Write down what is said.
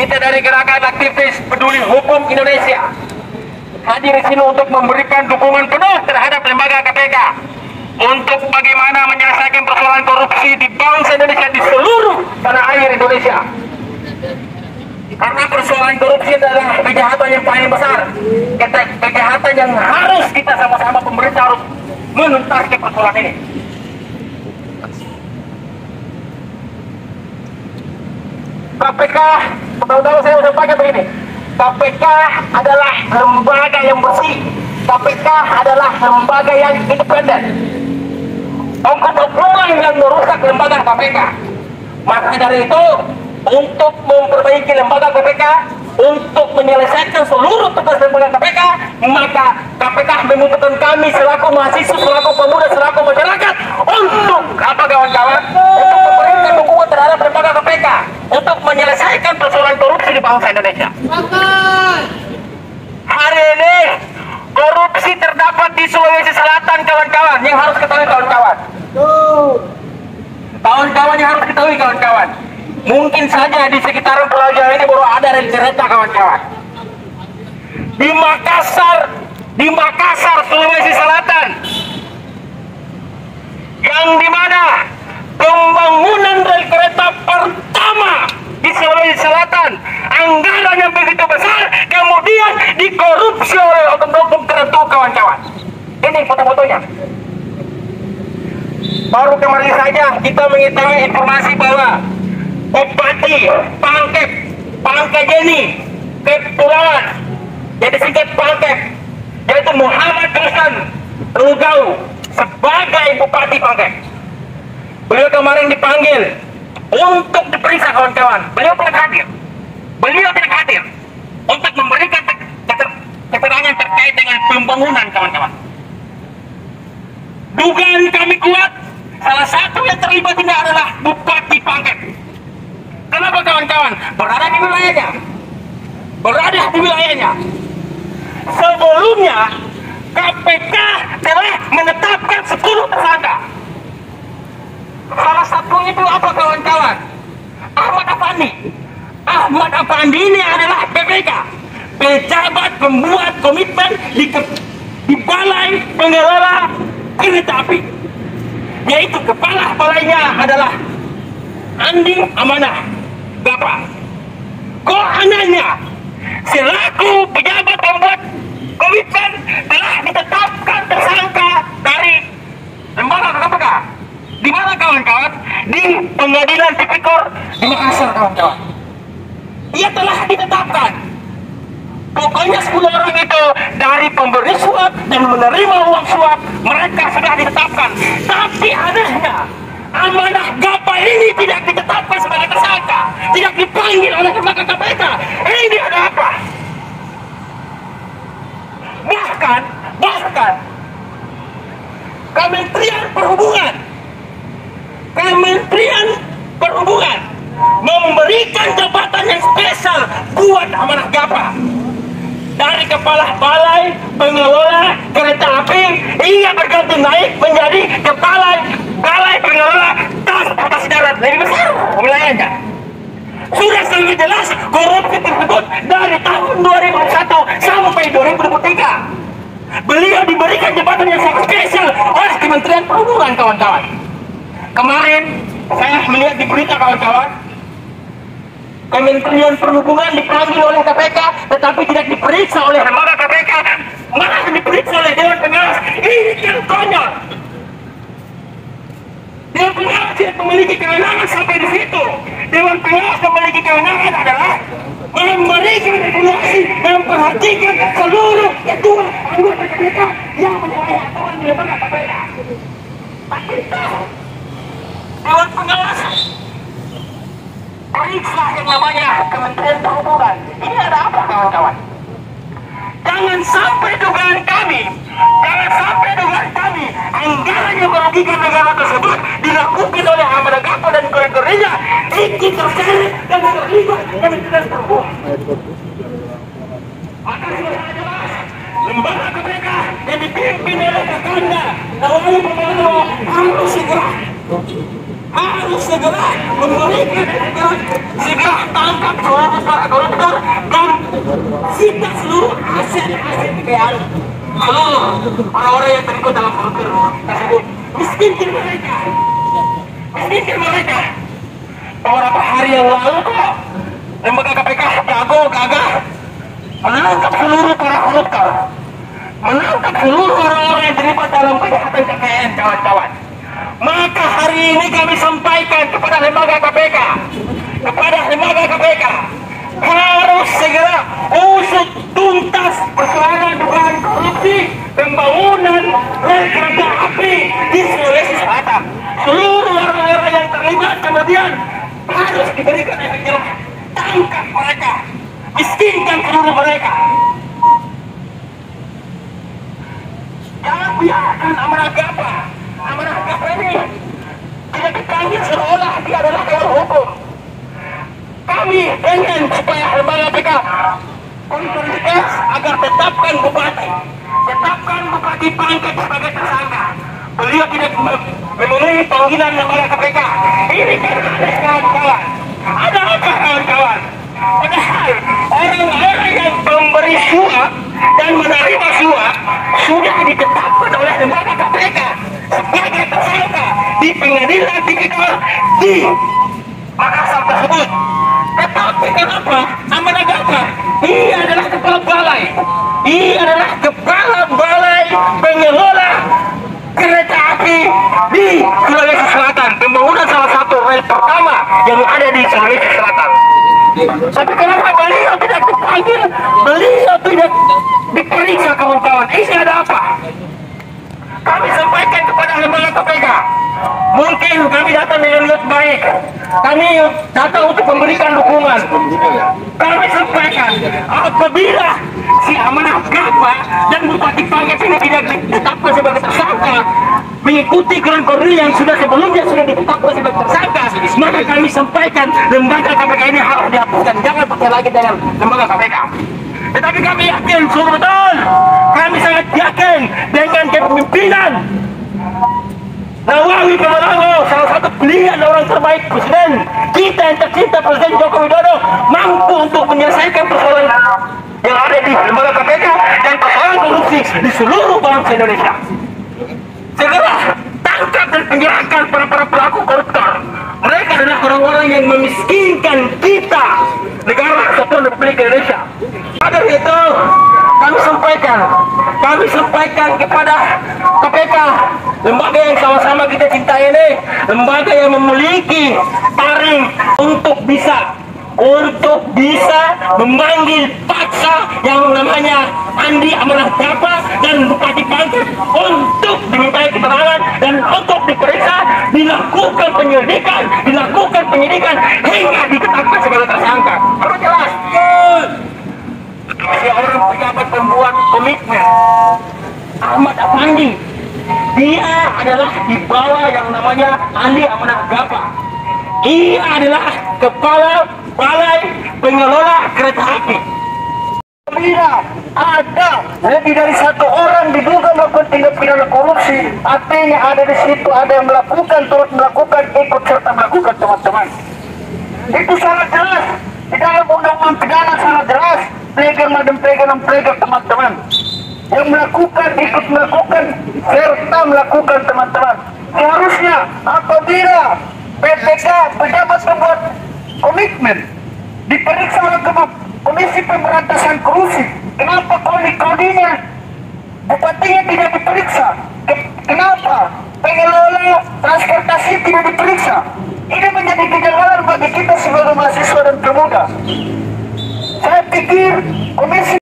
Kita dari Gerakan Aktivis Peduli Hukum Indonesia hadir di sini untuk memberikan dukungan penuh terhadap lembaga KPK untuk bagaimana menyelesaikan persoalan korupsi di bangsa Indonesia, di seluruh tanah air Indonesia. Karena persoalan korupsi adalah kejahatan yang paling besar, kejahatan yang harus kita sama-sama pemerintah harus menuntaskan persoalan ini. KPK, tahu-tahu saya sudah pakai begini. KPK adalah lembaga yang bersih. KPK adalah lembaga yang independen. Oknum-oknum yang merusak lembaga KPK. Maka dari itu, untuk memperbaiki lembaga KPK, untuk menyelesaikan seluruh tugas lembaga KPK, maka KPK membutuhkan kami selaku mahasiswa, selaku pemuda, selaku masyarakat untuk apa kawan-kawan? Untuk memberikan dukungan terhadap lembaga KPK untuk menyelesaikan persoalan korupsi di bangsa Indonesia. Hari ini korupsi terdapat di Sulawesi Selatan, kawan-kawan, yang harus ketahui kawan-kawan. Kawan-kawan yang harus ketahui kawan-kawan. Mungkin saja di sekitaran Pulau Jawa ini baru ada rel kereta kawan-kawan. Di Makassar, Sulawesi Selatan, yang dimana pembangunan rel kereta pertama di Sulawesi Selatan, anggaran yang begitu besar, kemudian dikorupsi oleh oknum-oknum tertentu kawan-kawan. Ini foto-fotonya. Baru kemarin saja kita mengetahui informasi bahwa Bupati Pangkajeni Kepulauan, jadi singkat Pangkep, yaitu Muhammad Ruslan Rugau sebagai Bupati Pangkep. Beliau kemarin dipanggil untuk diperiksa kawan-kawan. Beliau tidak hadir untuk memberikan keterangan terkait dengan pembangunan kawan-kawan. Dugaan kami kuat, salah satu yang terlibat ini adalah Bupati Pangkep. Kenapa kawan-kawan? Berada di wilayahnya. Sebelumnya KPK telah menetapkan 10 tersangka. Salah satunya itu apa kawan-kawan? Ahmad Afandi ini adalah PPK, pejabat pembuat komitmen di Balai Pengelola Kereta Api, yaitu kepala balainya adalah Andi Amanah Gapa. Kok anehnya, selaku pejabat pembuat komitmen telah ditetapkan tersangka dari lembaga KPK. Di mana kawan-kawan? Di Pengadilan Tipikor di Makassar kawan-kawan. Ia telah ditetapkan. Pokoknya 10 orang itu dari pemberi suap dan menerima uang suap, mereka sudah ditetapkan. Tapi anehnya, Amanah Gapa ini tidak ditetapkan sebagai tersangka, tidak dipanggil oleh lembaga KPK. Ini ada apa? Bahkan Kementerian Perhubungan memberikan jabatan yang spesial buat Amanah Gapa. Dari kepala Balai Pengelola Kereta Api, ia berganti naik menjadi kepala Balai Pengelola Transportasi Darat. Lebih besar wilayahnya. Sudah sangat jelas korupsi tersebut dari tahun 2001 sampai 2023. Beliau diberikan jabatan yang sangat spesial oleh Kementerian Perhubungan kawan-kawan. Kemarin saya melihat di berita kawan-kawan, Kementerian Perhubungan dipanggil oleh KPK tetapi tidak diperiksa oleh lembaga KPK, malah diperiksa oleh Dewan Pengawas. Ini yang konyol. Dewan Pengawas tidak memiliki kewenangan sampai di situ. Dewan Pengawas memiliki kewenangan adalah memberikan regulasi, memperhatikan seluruh ketua anggota KPK yang menyalahi aturan di lembaga KPK. Tapi Dewan Pengawas periksa yang namanya Kementerian Perhubungan. Ini ada apa kawan-kawan? Jangan sampai dugaan kami, anggaran yang merugikan negara tersebut dilakukan oleh Amanah Gapa dan koridornya ikut terseret dan terlibat Kementerian Perhubungan. Maka sudah jelas lembaga KPK yang dipimpin oleh Kakanda Nawali Pembangunan harus segera harus segera memberikan, segera tangkap seluruh para koruptor dan sita seluruh aset-aset kekayaan orang-orang yang terlibat dalam koruptor tersebut. Miskinkan mereka, miskinkan mereka. Beberapa hari yang lalu kok lembaga KPK jago gagah menangkap seluruh para koruptor, menangkap seluruh orang-orang yang terlibat dalam kejahatan kekayaan, kawan-kawan. Maka hari ini kami sampaikan kepada lembaga KPK, harus segera usut tuntas persoalan dugaan korupsi pembangunan rel kereta api di Sulawesi Selatan. Seluruh orang-orang yang terlibat kemudian harus diberikan efek jerah. Tangkap mereka, miskinkan seluruh mereka. Jangan biarkan amanah GAPA ini tidak dipanggil seolah dia adalah dewan hukum. Kami ingin supaya lembaga KPK konsolidasi agar tetapkan bupati Pangkep sebagai tersangka. Beliau tidak memenuhi panggilan lembaga KPK. Ini kan kawan-kawan. Ada apa kawan-kawan? Padahal orang-orang yang memberi suap dan menerima suap sudah ditetapkan oleh lembaga KPK sebagai tersangka di pengadilan tipikor di Makassar tersebut. Tetapi kenapa amanah GAPA? Ia adalah kepala balai pengelola kereta api di Sulawesi Selatan, pembangunan salah satu rel pertama yang ada di Sulawesi Selatan. Tapi kenapa beliau tidak dipanggil, beliau tidak diperiksa kawan-kawan? Ini ada apa? Kami sampaikan kepada lembaga KPK, mungkin kami datang dengan niat baik, kami datang untuk memberikan dukungan. Kami sampaikan apabila si amanah GAPA dan Bupati Pangkep ini tidak ditetapkan sebagai tersangka mengikuti kronologi yang sebelumnya sudah ditetapkan sebagai tersangka, maka kami sampaikan lembaga KPK ini harus dihapuskan. Jangan percaya lagi dengan lembaga KPK. Tetapi kami yakin, sungguh betul, kami sangat yakin dengan kepemimpinan Nawawi Pemalango, salah satu pilihan orang terbaik presiden kita yang tercinta, Presiden Joko Widodo, mampu untuk menyelesaikan persoalan yang ada di lembaga KPK dan persoalan korupsi di seluruh bangsa Indonesia. Segera tangkap dan penjarakan para pelaku koruptor. Mereka adalah orang-orang yang memiskinkan kita, negara Kesatuan Republik Indonesia. Agar itu kami sampaikan kepada KPK, lembaga yang sama-sama kita cintai ini, lembaga yang memiliki taring untuk bisa memanggil paksa yang namanya Andi Amanah GAPA dan Bupati Pangkep untuk dimintai keterangan dan untuk diperiksa, dilakukan penyidikan hingga ditetapkan sebagai tersangka. Harus jelas. Si orang pejabat pembuat komitmen Ahmad Afandi, dia adalah di bawah yang namanya Andi Amanah GAPA. Ia adalah kepala balai pengelola kereta api. Bila ada lebih dari satu orang diduga melakukan tindak pidana korupsi, artinya ada di situ ada yang melakukan, turut melakukan, ikut serta melakukan, teman-teman. Itu sangat jelas di dalam undang-undang pidana, sangat jelas. Plegar, teman-teman, yang melakukan, ikut melakukan, serta melakukan, teman-teman. Seharusnya apabila PPK, pejabat pembuat komitmen, diperiksa oleh Komisi Pemberantasan Korupsi, kenapa kode-kodenya bupatinya tidak diperiksa? Kenapa pengelola transportasi tidak diperiksa? Ini menjadi kejanggalan bagi kita sebagai mahasiswa dan pemuda. Saya pikir Komisi